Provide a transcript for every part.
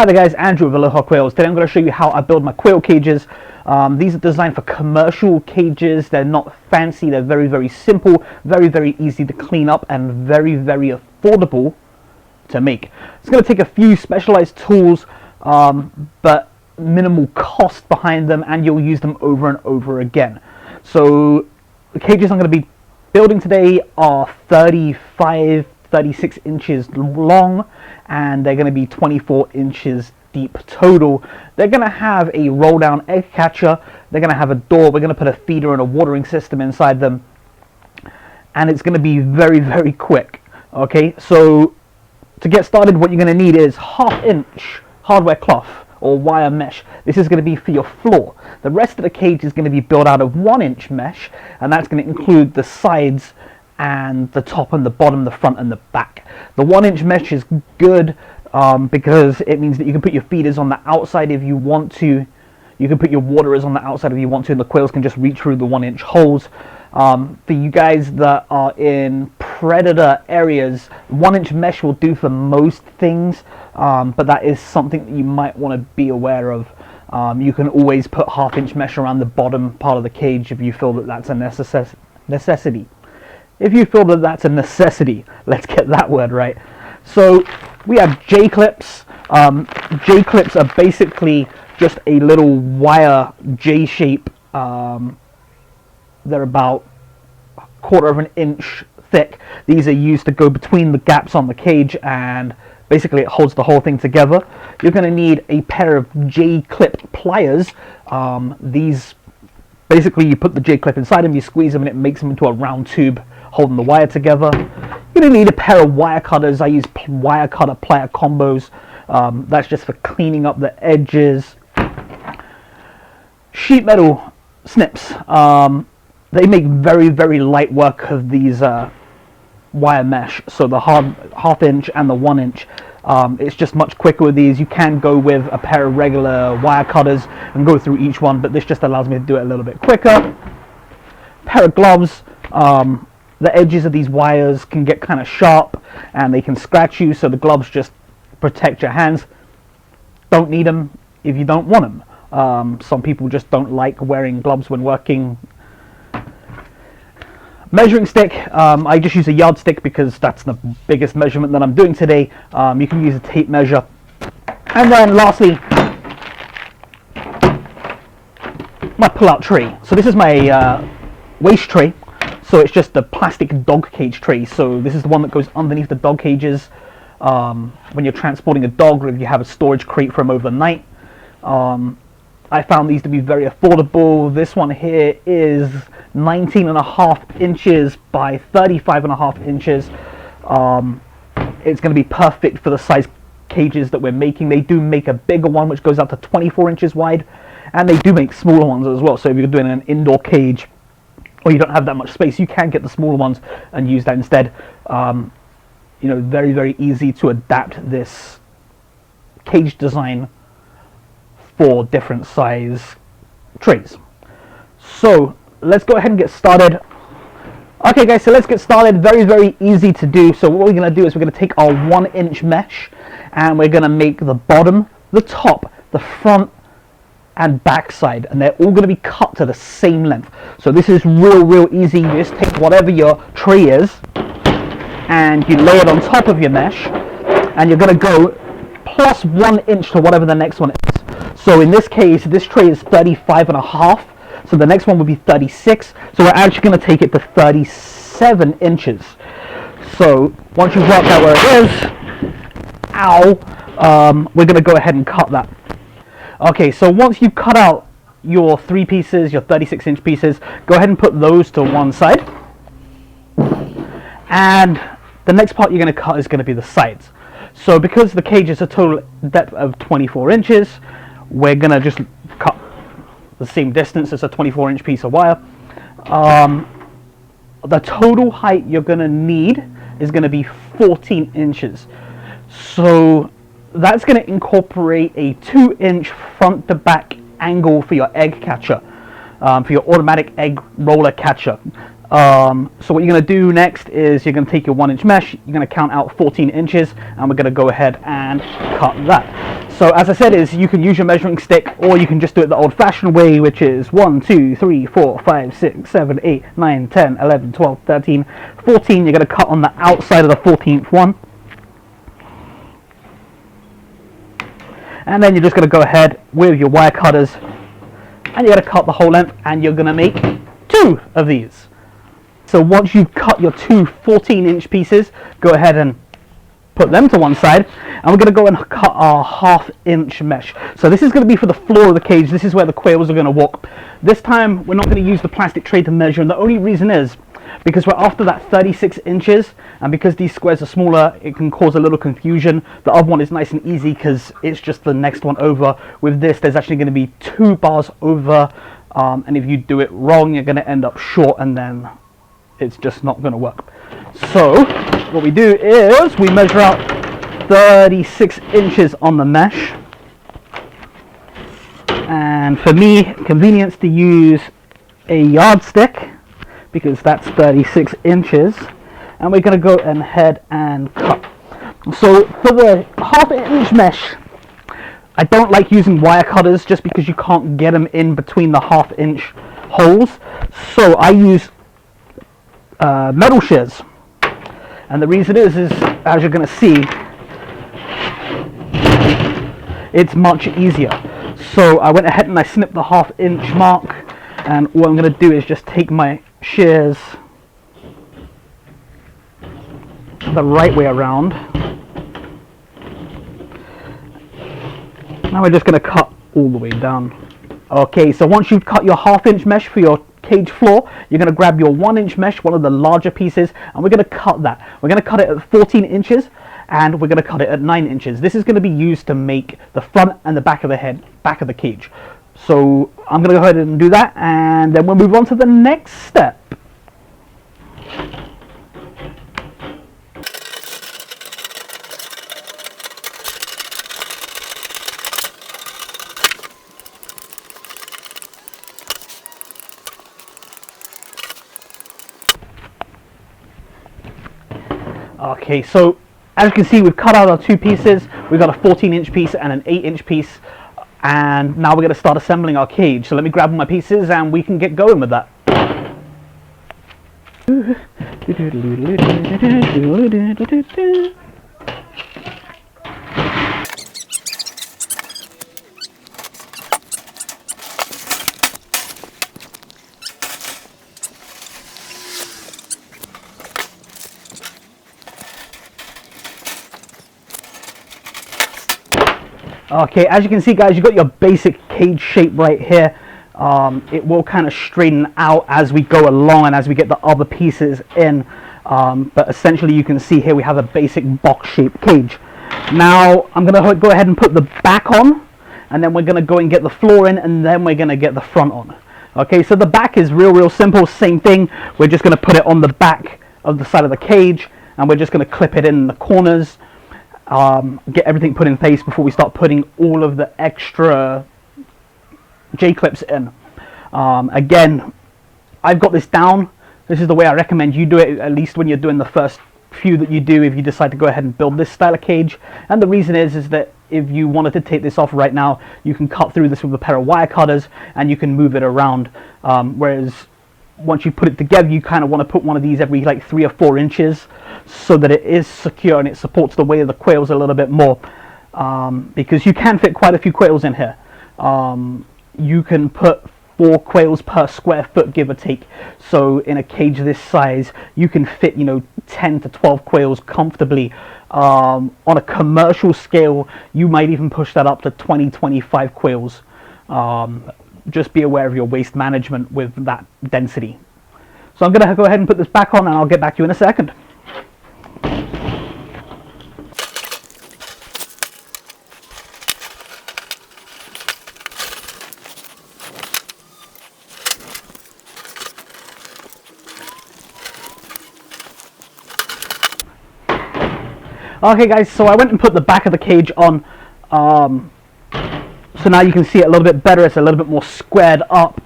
Hi there guys, Andrew with Aloha Quails. Today I'm going to show you how I build my quail cages. These are designed for commercial cages. They're not fancy, they're very simple, very easy to clean up, and very affordable to make. It's going to take a few specialized tools, but minimal cost behind them, and you'll use them over and over again. So the cages I'm going to be building today are 36 inches long, and they're going to be 24 inches deep total. They're going to have a roll down egg catcher, they're going to have a door, we're going to put a feeder and a watering system inside them, and it's going to be very quick. Okay, so to get started, what you're going to need is 1/2 inch hardware cloth or wire mesh. This is going to be for your floor. The rest of the cage is going to be built out of 1 inch mesh, and that's going to include the sides and the top and the bottom, the front and the back. The 1 inch mesh is good because it means that you can put your feeders on the outside if you want to. You can put your waterers on the outside if you want to, and the quails can just reach through the 1 inch holes. For you guys that are in predator areas, 1 inch mesh will do for most things, but that is something that you might want to be aware of. You can always put 1/2 inch mesh around the bottom part of the cage if you feel that that's a necessity. If you feel that that's a necessity, let's get that word right. So we have J-clips. J-clips are basically just a little wire J-shape. They're about 1/4 of an inch thick. These are used to go between the gaps on the cage, and basically it holds the whole thing together. You're going to need a pair of J-clip pliers. These basically, you put the J-clip inside them, you squeeze them, and it makes them into a round tube holding the wire together. You're going to need a pair of wire cutters. I use wire cutter plier combos. That's just for cleaning up the edges. Sheet metal snips. They make very light work of these wire mesh. So the 1/2 inch and the 1 inch. It's just much quicker with these. You can go with a pair of regular wire cutters and go through each one, but this just allows me to do it a little bit quicker. Pair of gloves. The edges of these wires can get kind of sharp and they can scratch you, so the gloves just protect your hands. Don't need them if you don't want them. Some people just don't like wearing gloves when working. Measuring stick, I just use a yardstick because that's the biggest measurement that I'm doing today. You can use a tape measure. And then lastly, my pull-out tray. So this is my waste tray. So it's just a plastic dog cage tray. So this is the one that goes underneath the dog cages when you're transporting a dog, or if you have a storage crate for them overnight. I found these to be very affordable. This one here is 19.5 inches by 35.5 inches. It's going to be perfect for the size cages that we're making. They do make a bigger one which goes out to 24 inches wide, and they do make smaller ones as well. So if you're doing an indoor cage or you don't have that much space, you can get the smaller ones and use that instead. You know, very easy to adapt this cage design for different size trays. So let's go ahead and get started. Okay guys, so let's get started. Very easy to do. So what we're going to do is we're going to take our 1 inch mesh, and we're going to make the bottom, the top, the front and back side, and they're all going to be cut to the same length. So this is real easy. You just take whatever your tray is and you lay it on top of your mesh, and you're going to go plus 1 inch to whatever the next one is. So in this case, this tray is 35.5, so the next one would be 36. So we're actually going to take it to 37 inches. So once you've worked out where it is, we're going to go ahead and cut that. Okay, so once you've cut out your 3 pieces, your 36 inch pieces, go ahead and put those to one side. And the next part you're going to cut is going to be the sides. So because the cage is a total depth of 24 inches, we're going to just cut the same distance as a 24 inch piece of wire. The total height you're going to need is going to be 14 inches. So that's going to incorporate a 2 inch front to back angle for your egg catcher, for your automatic egg roller catcher. So what you're going to do next is you're going to take your 1 inch mesh, you're going to count out 14 inches, and we're going to go ahead and cut that. So as I said, is you can use your measuring stick, or you can just do it the old-fashioned way, which is 1, 2, 3, 4, 5, 6, 7, 8, 9, 10, 11, 12, 13, 14. You're going to cut on the outside of the 14th one. And then you're just going to go ahead with your wire cutters, and you're going to cut the whole length, and you're going to make 2 of these. So once you've cut your 2 14-inch pieces, go ahead and put them to one side, and we're going to go and cut our 1/2 inch mesh. So this is going to be for the floor of the cage. This is where the quails are going to walk. This time we're not going to use the plastic tray to measure, and the only reason is because we're after that 36 inches, and because these squares are smaller, it can cause a little confusion. The other one is nice and easy because it's just the next one over. With this, there's actually going to be 2 bars over, and if you do it wrong, you're going to end up short, and then it's just not going to work. So what we do is we measure out 36 inches on the mesh, and for me, convenience to use a yardstick because that's 36 inches, and we're going to go ahead and cut. So for the 1/2 inch mesh, I don't like using wire cutters just because you can't get them in between the 1/2 inch holes, so I use metal shears. And the reason is as you're going to see, it's much easier. So I went ahead and I snipped the 1/2 inch mark, and what I'm going to do is just take my shears the right way around. Now we're just going to cut all the way down. Okay, so once you've cut your 1/2 inch mesh for your cage floor, you're going to grab your 1 inch mesh, one of the larger pieces, and we're going to cut that. We're going to cut it at 14 inches, and we're going to cut it at 9 inches. This is going to be used to make the front and the back of the back of the cage. So I'm going to go ahead and do that, and then we'll move on to the next step. Okay, so as you can see, we've cut out our 2 pieces. We've got a 14-inch piece and an 8-inch piece, and now we're going to start assembling our cage. So let me grab my pieces and we can get going with that. Okay, as you can see, guys, you've got your basic cage shape right here. It will kind of straighten out as we go along and as we get the other pieces in, but essentially you can see here we have a basic box shaped cage. Now I'm going to go ahead and put the back on, and then we're going to go and get the floor in, and then we're going to get the front on. Okay, so the back is real simple, same thing. We're just going to put it on the back of the side of the cage, and we're just going to clip it in the corners. Get everything put in place before we start putting all of the extra J-clips in. Again, I've got this down. This is the way I recommend you do it, at least when you're doing the first few that you do, if you decide to go ahead and build this style of cage. And the reason is that if you wanted to take this off right now, you can cut through this with a pair of wire cutters and you can move it around, whereas once you put it together, you kind of want to put one of these every like 3 or 4 inches so that it is secure and it supports the weight of the quails a little bit more, because you can fit quite a few quails in here. You can put 4 quails per square foot, give or take. So in a cage this size, you can fit, 10 to 12 quails comfortably. On a commercial scale, you might even push that up to 20, 25 quails. Just be aware of your waste management with that density. So I'm going to go ahead and put this back on, and I'll get back to you in a second. Okay guys, so I went and put the back of the cage on, so now you can see it a little bit better. It's a little bit more squared up.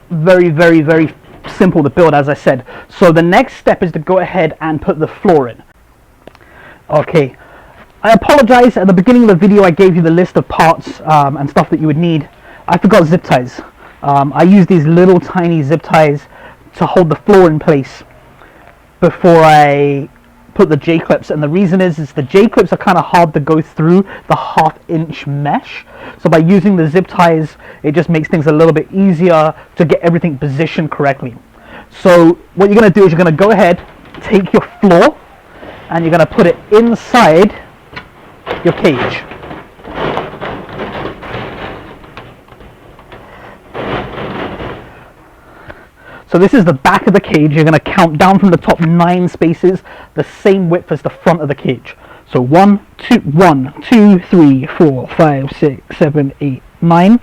Very simple to build, as I said. So the next step is to go ahead and put the floor in. Okay, I apologize, at the beginning of the video I gave you the list of parts and stuff that you would need. I forgot zip ties. I use these little tiny zip ties to hold the floor in place before I put the J-clips, and the reason is the J-clips are kind of hard to go through the 1/2 inch mesh, so by using the zip ties it just makes things a little bit easier to get everything positioned correctly. So what you're going to do is you're going to go ahead, take your floor, and you're going to put it inside your cage. So this is the back of the cage. You're going to count down from the top 9 spaces, the same width as the front of the cage. So 1, 2, 3, 4, 5, 6, 7, 8, 9.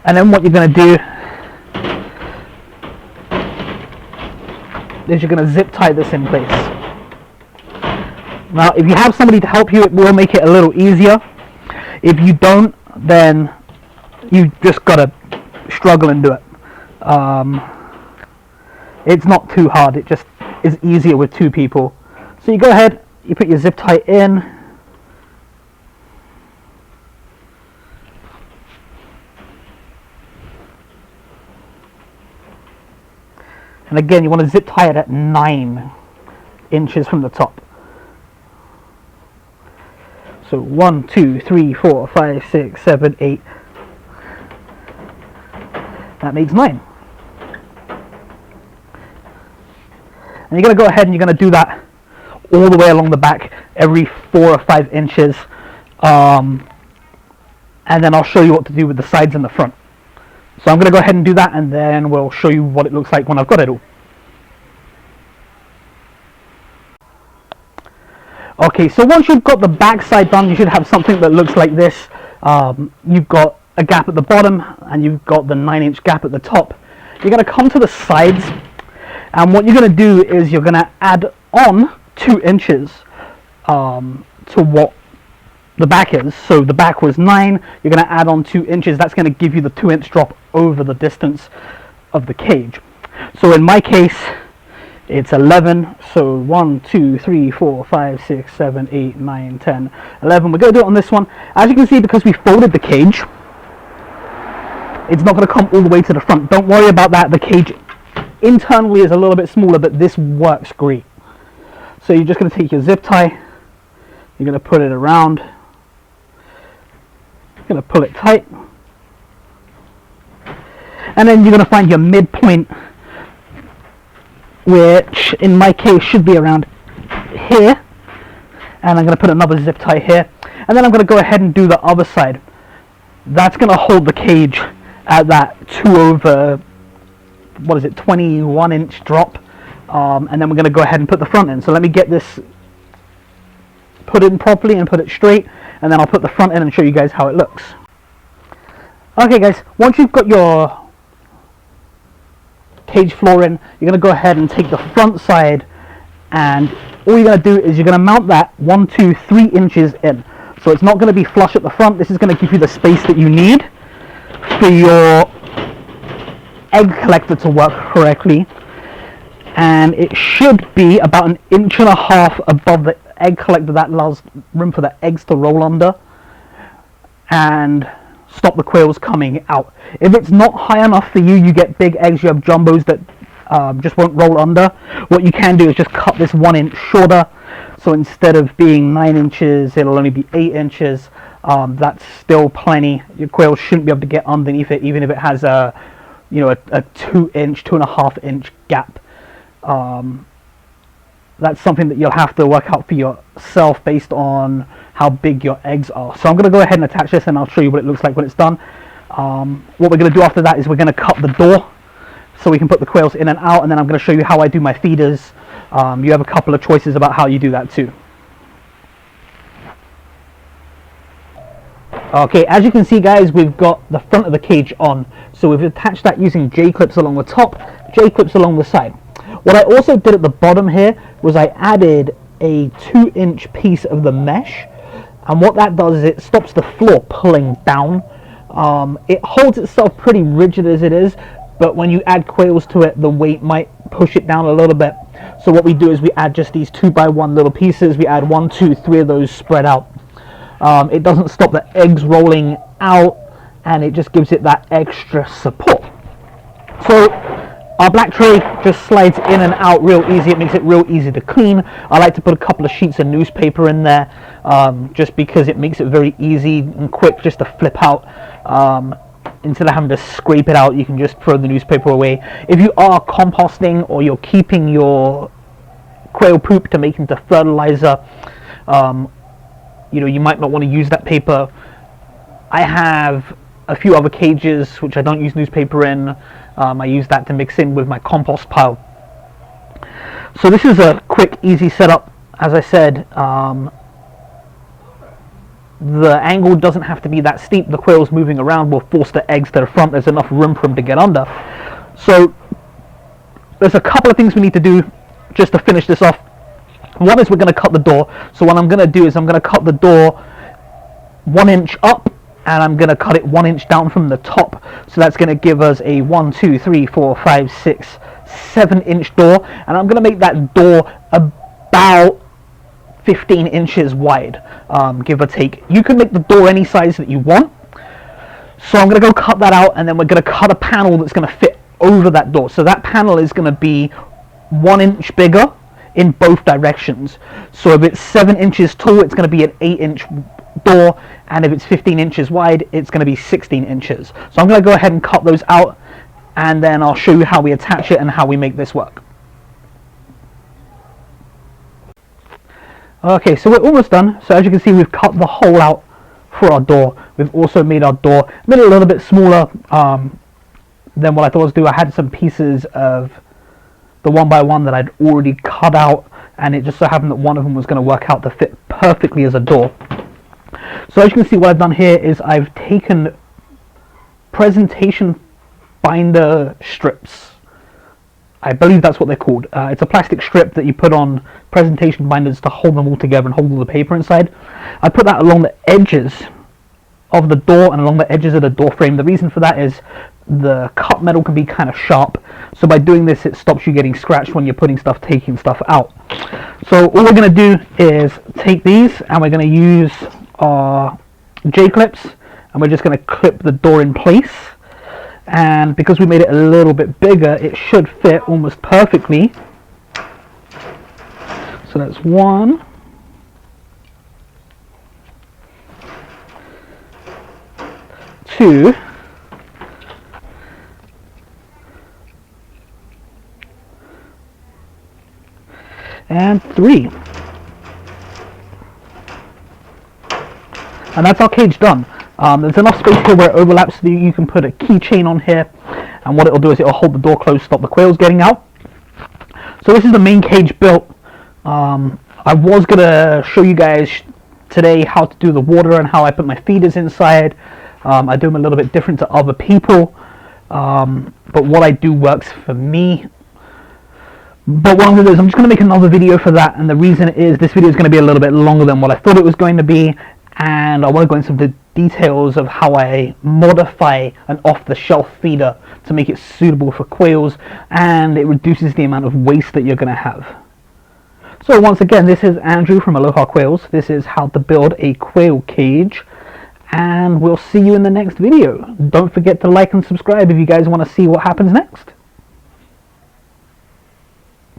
And then what you're going to do is you're going to zip tie this in place. Now if you have somebody to help you, it will make it a little easier. If you don't, then you just got to struggle and do it. It's not too hard, it just is easier with 2 people. So you go ahead, you put your zip tie in, and again you want to zip tie it at 9 inches from the top. So 1, 2, 3, 4, 5, 6, 7, 8. That makes 9. And you're going to go ahead and you're going to do that all the way along the back, every 4 or 5 inches. And then I'll show you what to do with the sides and the front. So I'm going to go ahead and do that, and then we'll show you what it looks like when I've got it all. Okay, so once you've got the back side done, you should have something that looks like this. You've got a gap at the bottom, and you've got the 9-inch gap at the top. You're going to come to the sides, and what you're going to do is you're going to add on 2 inches to what the back is. So the back was 9, you're going to add on 2 inches. That's going to give you the 2-inch drop over the distance of the cage. So in my case, it's 11. So 1, 2, 3, 4, 5, 6, 7, 8, 9, 10, 11. We're going to do it on this one. As you can see, because we folded the cage, it's not going to come all the way to the front. Don't worry about that. The cage internally is a little bit smaller, but this works great. So you're just going to take your zip tie, you're going to put it around, you're going to pull it tight, and then you're going to find your midpoint, which in my case should be around here, and I'm going to put another zip tie here, and then I'm going to go ahead and do the other side. That's going to hold the cage at that 21-inch drop, and then we're going to go ahead and put the front in. So let me get this put in properly and put it straight, and then I'll put the front in and show you guys how it looks. Okay guys, once you've got your cage floor in, you're going to go ahead and take the front side, and all you're going to do is you're going to mount that 1, 2, 3 inches in. So it's not going to be flush at the front. This is going to give you the space that you need for your egg collector to work correctly, and it should be about 1.5 inches above the egg collector. That allows room for the eggs to roll under and stop the quails coming out. If it's not high enough for you, you get big eggs, you have jumbos that just won't roll under. What you can do is just cut this 1 inch shorter, so instead of being 9 inches it'll only be 8 inches. That's still plenty. Your quail shouldn't be able to get underneath it, even if it has a 2.5 inch gap. That's something that you'll have to work out for yourself based on how big your eggs are. So I'm going to go ahead and attach this, and I'll show you what it looks like when it's done. What we're going to do after that is we're going to cut the door so we can put the quails in and out, and then I'm going to show you how I do my feeders. You have a couple of choices about how you do that too. Okay, as you can see guys, we've got the front of the cage on. So we've attached that using J-clips along the top, J-clips along the side. What I also did at the bottom here was I added a 2-inch piece of the mesh, and what that does is it stops the floor pulling down. It holds itself pretty rigid as it is, but when you add quails to it, the weight might push it down a little bit. So what we do is we add just these 2x1 little pieces. We add 1, 2, 3 of those spread out. It doesn't stop the eggs rolling out, and it just gives it that extra support. So our black tray just slides in and out real easy. It makes it real easy to clean. I like to put a couple of sheets of newspaper in there, just because it makes it very easy and quick just to flip out. Instead of having to scrape it out, you can just throw the newspaper away. If you are composting or you're keeping your quail poop to make into fertilizer, you might not want to use that paper. I have a few other cages which I don't use newspaper in. I use that to mix in with my compost pile. So this is a quick, easy setup. As I said, the angle doesn't have to be that steep. The quails moving around will force the eggs to the front. There's enough room for them to get under. So there's a couple of things we need to do just to finish this off. One is we're going to cut the door. So what I'm going to do is I'm going to cut the door 1 inch up, and I'm going to cut it 1 inch down from the top. So that's going to give us a 1, 2, 3, 4, 5, 6, 7 inch door. And I'm going to make that door about 15 inches wide, give or take. You can make the door any size that you want. So I'm going to go cut that out, and then we're going to cut a panel that's going to fit over that door. So that panel is going to be 1 inch bigger in both directions. So if it's 7 inches tall, it's going to be an 8 inch door, and if it's 15 inches wide, it's going to be 16 inches. So I'm going to go ahead and cut those out, and then I'll show you how we attach it and how we make this work. Okay, so we're almost done. So as you can see, we've cut the hole out for our door. We've also made our door, made it a little bit smaller than what I thought I was doing. I had some pieces of the 1x1 that I'd already cut out, and it just so happened that one of them was going to work out to fit perfectly as a door. So as you can see, what I've done here is I've taken presentation binder strips. I believe that's what they're called. It's a plastic strip that you put on presentation binders to hold them all together and hold all the paper inside. I put that along the edges of the door and along the edges of the door frame. The reason for that is the cut metal can be kind of sharp. So by doing this, it stops you getting scratched when you're taking stuff out. So all we're going to do is take these, and we're going to use our J-clips, and we're just going to clip the door in place. And because we made it a little bit bigger, it should fit almost perfectly. So that's 1, 2, and 3. And that's our cage done. There's enough space here where it overlaps so that you can put a keychain on here, and what it'll do is it'll hold the door closed, stop the quails getting out. So this is the main cage built. I was going to show you guys today how to do the water and how I put my feeders inside. I do them a little bit different to other people, but what I do works for me. But what I'm going to do is I'm just going to make another video for that, and the reason is this video is going to be a little bit longer than what I thought it was going to be, and I want to go into some of the details of how I modify an off-the-shelf feeder to make it suitable for quails, and it reduces the amount of waste that you're going to have. So once again, this is Andrew from Aloha Quails. This is how to build a quail cage, and we'll see you in the next video. Don't forget to like and subscribe if you guys want to see what happens next.